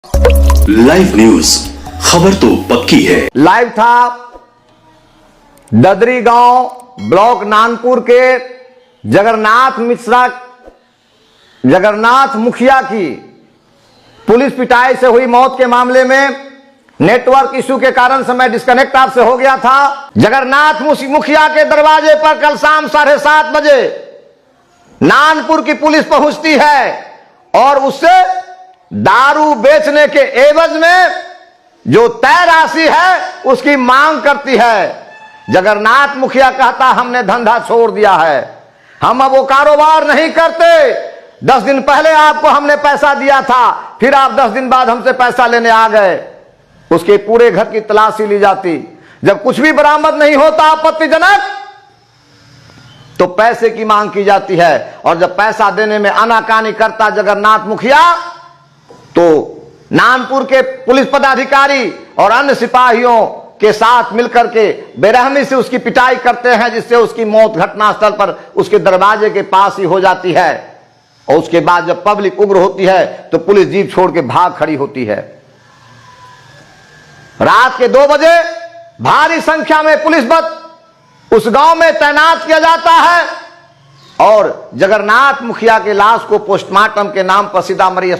Live news, खबर तो पक्की है। लाइव था ददरी गांव ब्लॉक नानपुर के जगन्नाथ मुखिया की पुलिस पिटाई से हुई मौत के मामले में नेटवर्क इशू के कारण से मैं डिस्कनेक्ट आपसे हो गया था। जगन्नाथ मुखिया के दरवाजे पर कल शाम 7:30 बजे नानपुर की पुलिस पहुंचती है और उससे दारू बेचने के एवज में जो तय राशि है उसकी मांग करती है। जगन्नाथ मुखिया कहता हमने धंधा छोड़ दिया है, हम अब वो कारोबार नहीं करते। 10 दिन पहले आपको हमने पैसा दिया था, फिर आप 10 दिन बाद हमसे पैसा लेने आ गए। उसके पूरे घर की तलाशी ली जाती, जब कुछ भी बरामद नहीं होता आपत्तिजनक तो पैसे की मांग की जाती है। और जब पैसा देने में आनाकानी करता जगन्नाथ मुखिया तो नानपुर के पुलिस पदाधिकारी और अन्य सिपाहियों के साथ मिलकर के बेरहमी से उसकी पिटाई करते हैं, जिससे उसकी मौत घटनास्थल पर उसके दरवाजे के पास ही हो जाती है। और उसके बाद जब पब्लिक उग्र होती है तो पुलिस जीप छोड़ के भाग खड़ी होती है। रात के 2 बजे भारी संख्या में पुलिस बल उस गांव में तैनात किया जाता है और जगन्नाथ मुखिया के लाश को पोस्टमार्टम के नाम पर सीतामढ़ी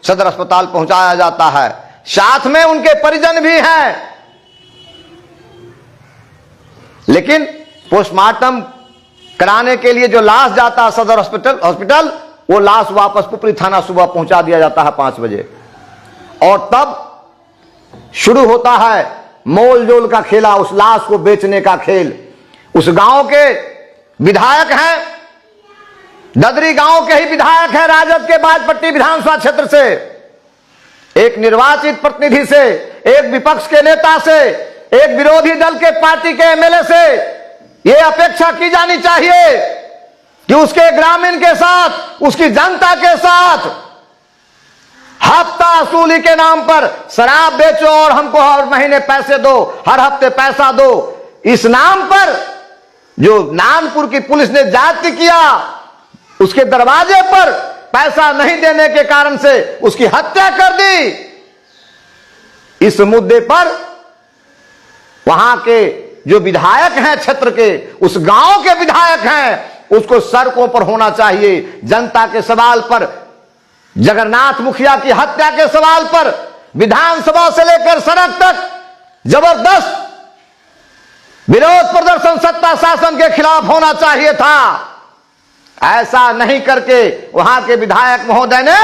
सदर अस्पताल पहुंचाया जाता है। साथ में उनके परिजन भी हैं, लेकिन पोस्टमार्टम कराने के लिए जो लाश जाता है सदर हॉस्पिटल वो लाश वापस पुपरी थाना सुबह पहुंचा दिया जाता है 5 बजे। और तब शुरू होता है मोल जोल का खेला, उस लाश को बेचने का खेल। उस गांव के विधायक हैं, ददरी गांव के ही विधायक हैं, राजद के बाजपट्टी विधानसभा क्षेत्र से, एक निर्वाचित प्रतिनिधि से, एक विपक्ष के नेता से, एक विरोधी दल के पार्टी के एमएलए से यह अपेक्षा की जानी चाहिए कि उसके ग्रामीण के साथ, उसकी जनता के साथ हफ्ता वसूली के नाम पर शराब बेचो और हमको हर महीने पैसे दो, हर हफ्ते पैसा दो, इस नाम पर जो नानपुर की पुलिस ने जाति किया, उसके दरवाजे पर पैसा नहीं देने के कारण से उसकी हत्या कर दी। इस मुद्दे पर वहां के जो विधायक हैं क्षेत्र के, उस गांव के विधायक हैं, उसको सड़कों पर होना चाहिए। जनता के सवाल पर, जगन्नाथ मुखिया की हत्या के सवाल पर विधानसभा से लेकर सड़क तक जबरदस्त विरोध प्रदर्शन सत्ता शासन के खिलाफ होना चाहिए था। ऐसा नहीं करके वहां के विधायक महोदय ने,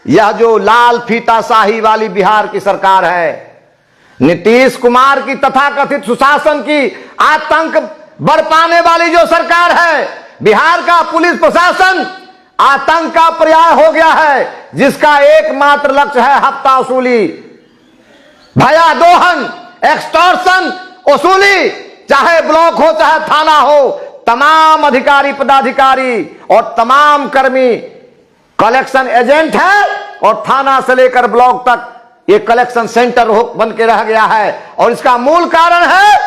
यह जो लाल फीता शाही वाली बिहार की सरकार है, नीतीश कुमार की तथाकथित सुशासन की आतंक बरपाने वाली जो सरकार है, बिहार का पुलिस प्रशासन आतंक का पर्याय हो गया है, जिसका एकमात्र लक्ष्य है हफ्ता वसूली, भया दोहन, एक्सटॉर्शन वसूली। चाहे ब्लॉक हो चाहे थाना हो, तमाम अधिकारी पदाधिकारी और तमाम कर्मी कलेक्शन एजेंट है और थाना से लेकर ब्लॉक तक ये कलेक्शन सेंटर बन के रह गया है। और इसका मूल कारण है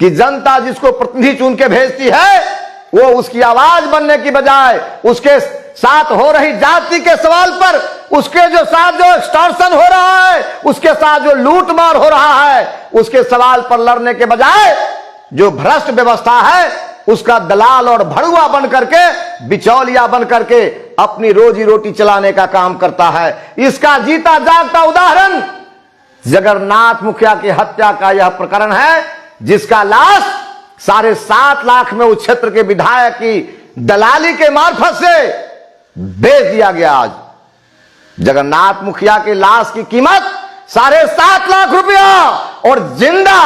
कि जनता जिसको प्रतिनिधि चुन के भेजती है वो उसकी आवाज बनने की बजाय उसके साथ हो रही जाति के सवाल पर, उसके जो साथ जो एक्सटॉर्शन हो रहा है, उसके साथ जो लूटमार हो रहा है, उसके सवाल पर लड़ने के बजाय जो भ्रष्ट व्यवस्था है उसका दलाल और भड़ुआ बन करके, बिचौलिया बन करके अपनी रोजी रोटी चलाने का काम करता है। इसका जीता जागता उदाहरण जगन्नाथ मुखिया की हत्या का यह प्रकरण है, जिसका लाश 7.5 लाख में उस क्षेत्र के विधायक की दलाली के मार्फत से बेच दिया गया। आज जगन्नाथ मुखिया के लाश की कीमत 7.5 लाख रुपया और जिंदा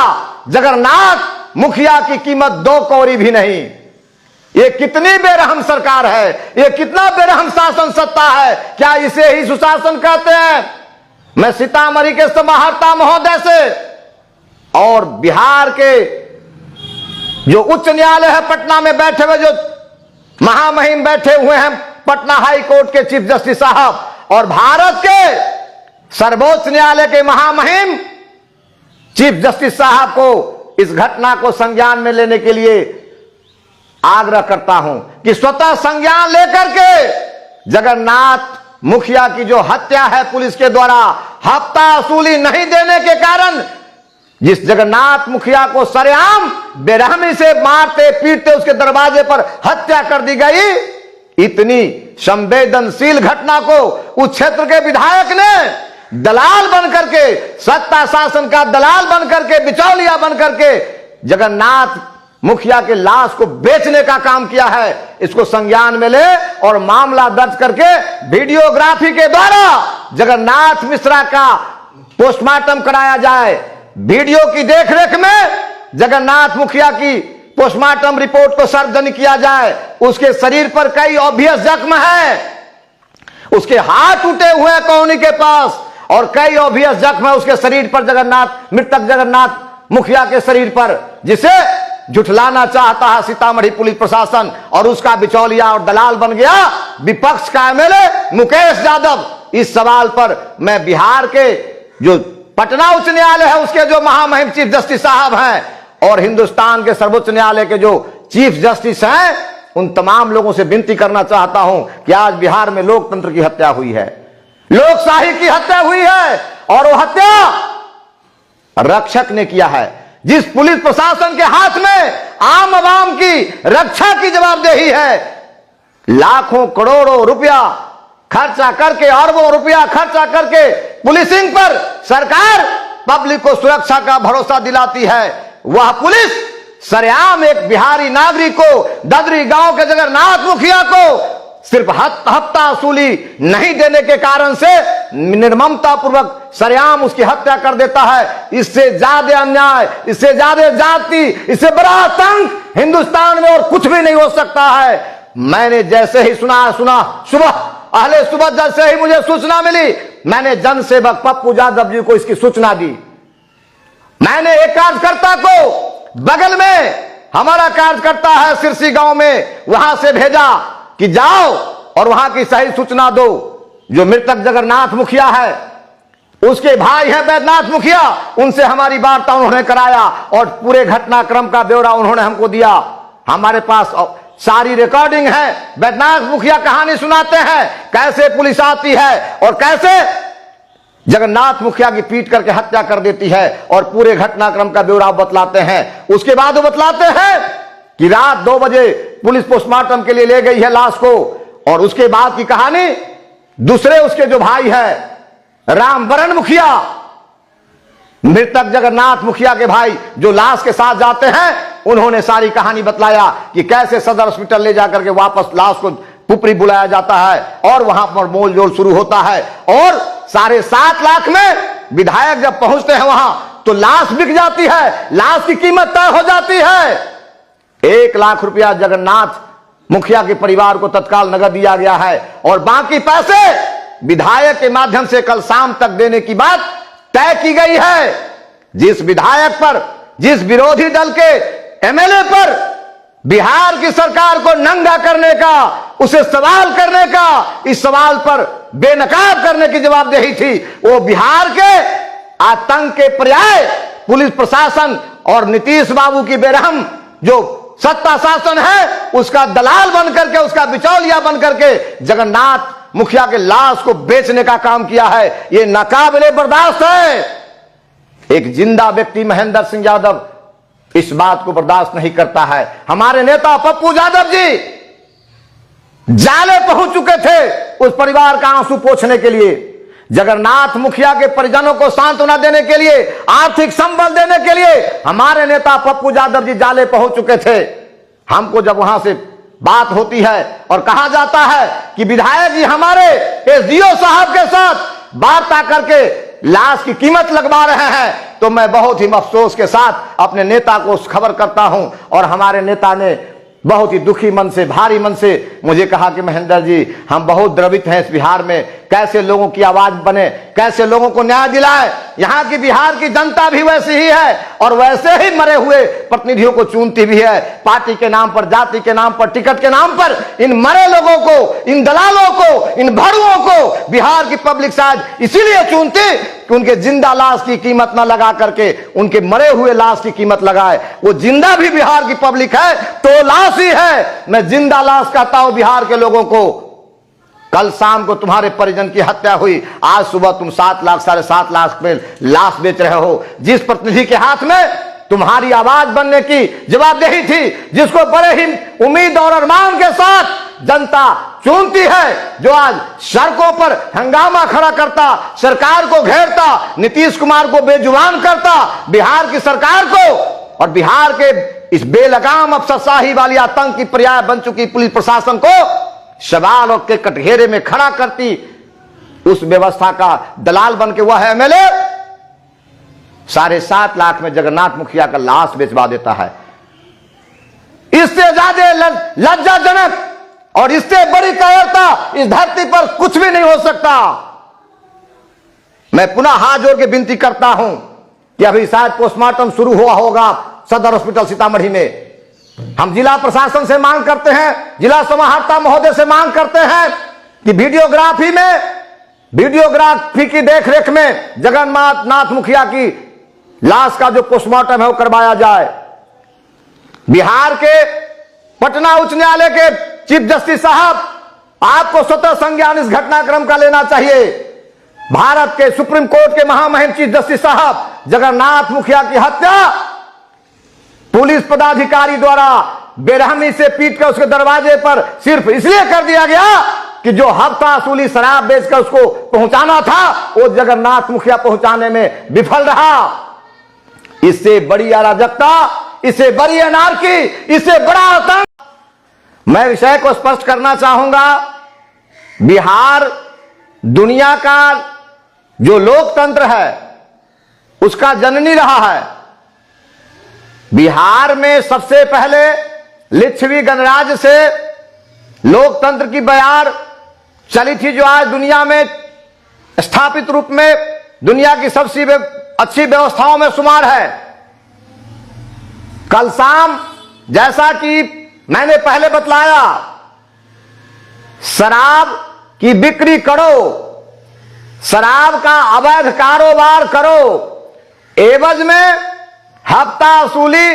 जगन्नाथ मुखिया की कीमत 2 कौड़ी भी नहीं। ये कितनी बेरहम सरकार है, ये कितना बेरहम शासन सत्ता है। क्या इसे ही सुशासन कहते हैं? मैं सीतामढ़ी के समाहर्ता महोदय से और बिहार के जो उच्च न्यायालय है पटना में बैठे हुए जो महामहिम बैठे हुए हैं, पटना हाई कोर्ट के चीफ जस्टिस साहब और भारत के सर्वोच्च न्यायालय के महामहिम चीफ जस्टिस साहब को इस घटना को संज्ञान में लेने के लिए आग्रह करता हूं कि स्वतः संज्ञान लेकर के जगन्नाथ मुखिया की जो हत्या है पुलिस के द्वारा हफ्ता वसूली नहीं देने के कारण, जिस जगन्नाथ मुखिया को सरेआम बेरहमी से मारते पीटते उसके दरवाजे पर हत्या कर दी गई, इतनी संवेदनशील घटना को उस क्षेत्र के विधायक ने दलाल बनकर के, सत्ता शासन का दलाल बनकर के, बिचौलिया बनकर के जगन्नाथ मुखिया के लाश को बेचने का काम किया है। इसको संज्ञान में ले और मामला दर्ज करके वीडियोग्राफी के द्वारा जगन्नाथ मिश्रा का पोस्टमार्टम कराया जाए। वीडियो की देखरेख में जगन्नाथ मुखिया की पोस्टमार्टम रिपोर्ट को सार्वजनिक किया जाए। उसके शरीर पर कई ऑब्वियस जख्म है, उसके हाथ टूटे हुए हैं कोहनी के पास और कई ऑब्वियस जख्म है उसके शरीर पर, जगन्नाथ मृतक जगन्नाथ मुखिया के शरीर पर, जिसे झुठलाना चाहता है सीतामढ़ी पुलिस प्रशासन और उसका बिचौलिया और दलाल बन गया विपक्ष का एमएलए मुकेश यादव। इस सवाल पर मैं बिहार के जो पटना उच्च न्यायालय है उसके जो महामहिम चीफ जस्टिस साहब हैं और हिंदुस्तान के सर्वोच्च न्यायालय के जो चीफ जस्टिस हैं उन तमाम लोगों से विनती करना चाहता हूं कि आज बिहार में लोकतंत्र की हत्या हुई है, लोकशाही की हत्या हुई है और वो हत्या रक्षक ने किया है। जिस पुलिस प्रशासन के हाथ में आम आवाम की रक्षा की जवाबदेही है, लाखों करोड़ों रुपया खर्चा करके, अरबों रुपया खर्चा करके पुलिसिंग पर सरकार पब्लिक को सुरक्षा का भरोसा दिलाती है, वह पुलिस सरेआम एक बिहारी नागरिक को, ददरी गांव के जगन्नाथ मुखिया को सिर्फ हफ्ता वसूली नहीं देने के कारण से निर्ममता पूर्वक सरेआम उसकी हत्या कर देता है। इससे ज्यादा अन्याय, इससे ज्यादा जाति, इससे बड़ा आतंक हिंदुस्तान में और कुछ भी नहीं हो सकता है। मैंने जैसे ही सुना सुबह अहले सुबह जैसे ही मुझे सूचना मिली, मैंने जनसेवक पप्पू यादव जी को इसकी सूचना दी। मैंने एक कार्यकर्ता को बगल में, हमारा कार्यकर्ता है सिरसी गांव में, वहां से भेजा कि जाओ और वहां की सही सूचना दो। जो मृतक जगन्नाथ मुखिया है उसके भाई है बैद्यनाथ मुखिया, उनसे हमारी वार्ता उन्होंने कराया और पूरे घटनाक्रम का ब्यौरा उन्होंने हमको दिया। हमारे पास सारी रिकॉर्डिंग है, बैद्यनाथ मुखिया कहानी सुनाते हैं कैसे पुलिस आती है और कैसे जगन्नाथ मुखिया की पीट करके हत्या कर देती है और पूरे घटनाक्रम का ब्यौरा बतलाते हैं। उसके बाद वो बतलाते हैं कि रात 2 बजे पुलिस पोस्टमार्टम के लिए ले गई है लाश को और उसके बाद की कहानी दूसरे उसके जो भाई है रामवरण मुखिया, मृतक जगन्नाथ मुखिया के भाई जो लाश के साथ जाते हैं, उन्होंने सारी कहानी बतलाया कि कैसे सदर हॉस्पिटल ले जाकर के वापस लाश को पुपरी बुलाया जाता है और वहां पर मोलजोल शुरू होता है और 7.5 लाख में विधायक जब पहुंचते हैं वहां तो लाश बिक जाती है, लाश की कीमत तय हो जाती है। 1 लाख रुपया जगन्नाथ मुखिया के परिवार को तत्काल नगद दिया गया है और बाकी पैसे विधायक के माध्यम से कल शाम तक देने की बात तय की गई है। जिस विधायक पर, जिस विरोधी दल के एमएलए पर बिहार की सरकार को नंगा करने का, उसे सवाल करने का, इस सवाल पर बेनकाब करने की जवाबदेही थी, वो बिहार के आतंक के पर्याय पुलिस प्रशासन और नीतीश बाबू की बेरहम जो सत्ता शासन है उसका दलाल बनकर के, उसका बिचौलिया बनकर के जगन्नाथ मुखिया के लाश को बेचने का काम किया है। यह नाकाबिले बर्दाश्त है। एक जिंदा व्यक्ति महेंद्र सिंह यादव इस बात को बर्दाश्त नहीं करता है। हमारे नेता पप्पू यादव जी जाले पहुंच चुके थे उस परिवार का आंसू पोंछने के लिए, जगन्नाथ मुखिया के परिजनों को सांत्वना देने के लिए, आर्थिक संबल देने के लिए हमारे नेता पप्पू यादव जी जाले पहुंच चुके थे। हमको जब वहां से बात होती है और कहा जाता है कि विधायक जी हमारे एसडीओ साहब के साथ वार्ता करके लाश की कीमत लगवा रहे हैं, तो मैं बहुत ही अफसोस के साथ अपने नेता को खबर करता हूं और हमारे नेता ने बहुत ही दुखी मन से, भारी मन से मुझे कहा कि महेंद्र जी हम बहुत द्रवित हैं इस बिहार में, कैसे लोगों की आवाज बने, कैसे लोगों को न्याय दिलाए। यहाँ की बिहार की जनता भी वैसी ही है और वैसे ही मरे हुए प्रतिनिधियों को चुनती भी है। पार्टी के नाम पर, जाति के नाम पर, टिकट के नाम पर इन मरे लोगों को, इन दलालों को, इन भड़ुओं को बिहार की पब्लिक शायद इसीलिए चुनती कि उनके जिंदा लाश की कीमत न लगा करके उनके मरे हुए लाश की कीमत लगाए। वो जिंदा भी बिहार की पब्लिक है तो लाश ही है। मैं जिंदा लाश कहता हूं बिहार के लोगों को। कल शाम को तुम्हारे परिजन की हत्या हुई, आज सुबह तुम 7 लाख 7.5 लाख में लाश बेच रहे हो। जिस प्रतिनिधि के हाथ में तुम्हारी आवाज बनने की जवाबदेही थी, जिसको बड़े ही उम्मीद और अरमान के साथ जनता चुनती है, जो आज सड़कों पर हंगामा खड़ा करता, सरकार को घेरता, नीतीश कुमार को बेजुबान करता, बिहार की सरकार को और बिहार के इस बेलगाम अफसरशाही वाली आतंक की पर्याय बन चुकी पुलिस प्रशासन को सवाल के कटघरे में खड़ा करती, उस व्यवस्था का दलाल बन के वह एमएलए 7.5 लाख में जगन्नाथ मुखिया का लाश बेचवा देता है। इससे ज्यादा लज्जाजनक और इससे बड़ी कायरता इस धरती पर कुछ भी नहीं हो सकता। मैं पुनः हाथ जोड़ के विनती करता हूं कि अभी शायद पोस्टमार्टम शुरू हुआ होगा सदर हॉस्पिटल सीतामढ़ी में। हम जिला प्रशासन से मांग करते हैं, जिला समाहर्ता महोदय से मांग करते हैं कि वीडियोग्राफी की देखरेख में जगन्नाथ मुखिया की लाश का जो पोस्टमार्टम है वो करवाया जाए। बिहार के पटना उच्च न्यायालय के चीफ जस्टिस साहब, आपको स्वतः संज्ञान इस घटनाक्रम का लेना चाहिए। भारत के सुप्रीम कोर्ट के महामहिम चीफ जस्टिस साहब, जगन्नाथ मुखिया की हत्या पुलिस पदाधिकारी द्वारा बेरहमी से पीट कर उसके दरवाजे पर सिर्फ इसलिए कर दिया गया कि जो हफ्ता वसूली शराब बेचकर उसको पहुंचाना था वो जगन्नाथ मुखिया पहुंचाने में विफल रहा। इससे बड़ी अराजकता, इससे बड़ी अनार्की, इससे बड़ा आतंक। मैं विषय को स्पष्ट करना चाहूंगा, बिहार दुनिया का जो लोकतंत्र है उसका जननी रहा है। बिहार में सबसे पहले लिच्छवी गणराज्य से लोकतंत्र की बयार चली थी, जो आज दुनिया में स्थापित रूप में दुनिया की सबसे अच्छी व्यवस्थाओं में शुमार है। कल शाम जैसा कि मैंने पहले बतलाया, शराब की बिक्री करो, शराब का अवैध कारोबार करो, एवज में हफ्ता वसूली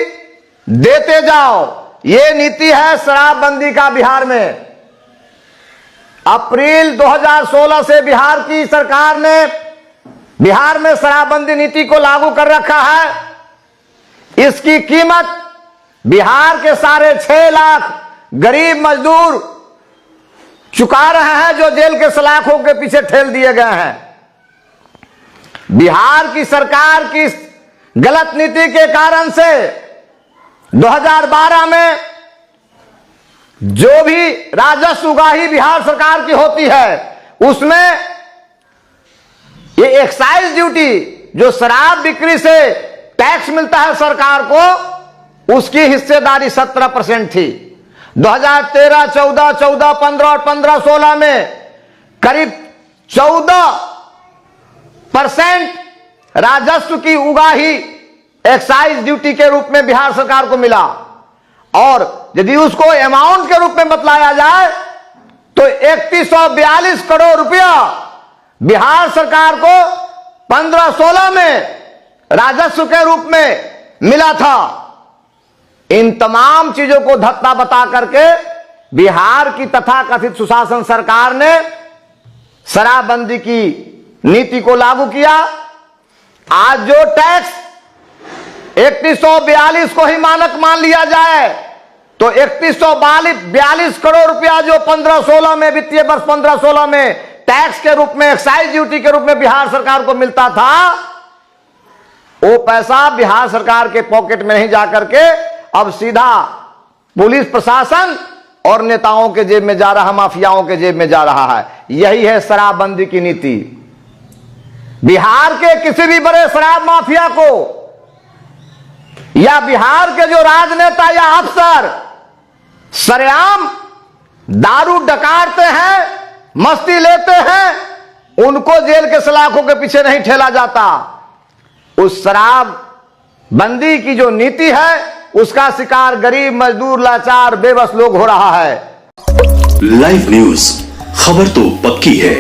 देते जाओ। यह नीति है शराबबंदी का बिहार में। अप्रैल 2016 से बिहार की सरकार ने बिहार में शराबबंदी नीति को लागू कर रखा है। इसकी कीमत बिहार के 6.5 लाख गरीब मजदूर चुका रहे हैं, जो जेल के सलाखों के पीछे ठेल दिए गए हैं। बिहार की सरकार की गलत नीति के कारण से 2012 में जो भी राजस्व उगाही बिहार सरकार की होती है, उसमें ये एक्साइज ड्यूटी जो शराब बिक्री से टैक्स मिलता है सरकार को, उसकी हिस्सेदारी 17% थी। 2013, 14, 15 और 15-16 में करीब 14% राजस्व की उगाही एक्साइज ड्यूटी के रूप में बिहार सरकार को मिला। और यदि उसको अमाउंट के रूप में बतलाया जाए तो 3142 करोड़ रुपया बिहार सरकार को 15-16 में राजस्व के रूप में मिला था। इन तमाम चीजों को धत्ता बता करके बिहार की तथाकथित सुशासन सरकार ने शराबबंदी की नीति को लागू किया। आज जो टैक्स 3142 को ही मानक मान लिया जाए तो 3142 करोड़ रुपया जो 15-16 में, वित्तीय वर्ष 15-16 में टैक्स के रूप में, एक्साइज ड्यूटी के रूप में बिहार सरकार को मिलता था, वो पैसा बिहार सरकार के पॉकेट में नहीं जाकर के अब सीधा पुलिस प्रशासन और नेताओं के जेब में जा रहा, माफियाओं के जेब में जा रहा है। यही है शराबबंदी की नीति। बिहार के किसी भी बड़े शराब माफिया को या बिहार के जो राजनेता या अफसर सरेआम दारू डकारते हैं, मस्ती लेते हैं, उनको जेल के सलाखों के पीछे नहीं ठेला जाता। उस शराब बंदी की जो नीति है उसका शिकार गरीब, मजदूर, लाचार, बेबस लोग हो रहा है। लाइव न्यूज, खबर तो पक्की है।